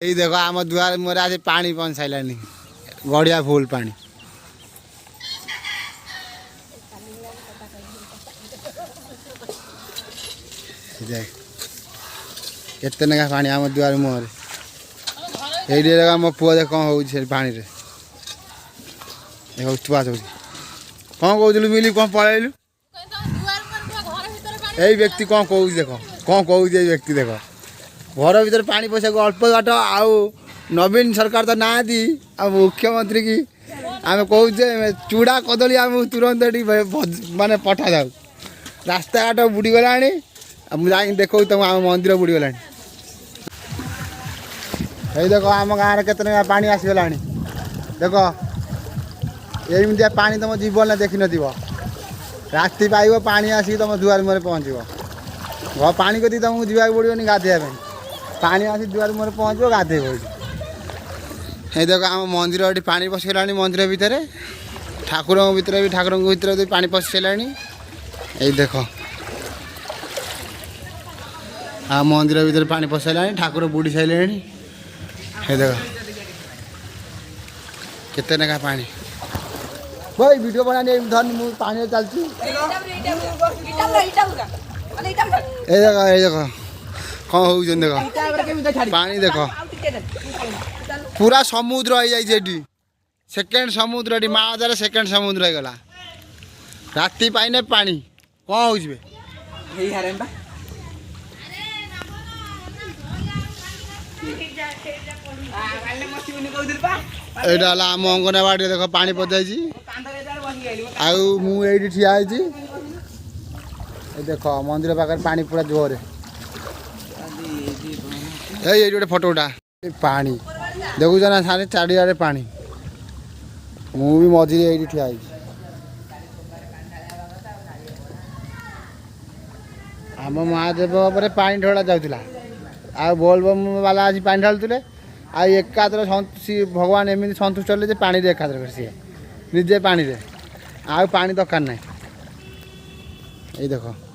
ये देखो आम दुआर मोर आज पानी पहुँच सारानी गड़िया फुल पानी केते नाका पानी आम दुआर मुहर ये मो पुआ देख कौन हो पानी रे छुआ सब कौन कहलु मिली कौन पलैलु यही व्यक्ति कौन कह देख कौन कह व्यक्ति देख घर भर पानी पैसा को अल्प बाट आउ नवीन सरकार तो ना दी आ मुख्यमंत्री की आम कहे चूड़ा कदली आम तुरंत माने पठा जाऊ रास्ता घाट बुड़ी गला मुझे देखो तुम आम मंदिर बुड़ी गला ये देख आम गाँव के पानी आसीगला देख यही पानी तुम जीवन देखी न राति पाइब पानी आसिक तुम दुआर मुहर पहुँचो पानी कदी तुमको जावाक पड़ोनी गाधेया पानी आसी दुआर मुहर पहुँचो गाधे ये देख आम मंदिर ये पानी पशिगला मंदिर भितर ठाकुर भितर भी ठाकुर भितर पानी पशिगला ये देख आ मंदिर भितर पानी पशिगला ठाकुर बुड़ी सारे ये देख केते नाका पानी भाई वीडियो बनाने धन मु पानी चलती ए देखो कौन हो देख पानी देख पूरा समुद्र हो जाए सेकेंड समुद्र माजार सेकेंड समुद्र हो गला राति पाइने पानी कौन हो यहाँ आम अंगनवाड़ी देख पानी पचाई मुझे ठिया देख मंदिर पाखे पानी पूरा जोर ये गोटे फोटो उठा पानी देखुच ना सारे चारिड़े पानी मुझे मझे ये ठिया आम महादेव पर पानी ढला जाऊला आ बोलबम वाला आज पानी ढालुले आकादर भगवान एमती सन्तुष्ट हेल्ले पानी एकादर सी निजे पानी आ पानी दरकार ना ये देख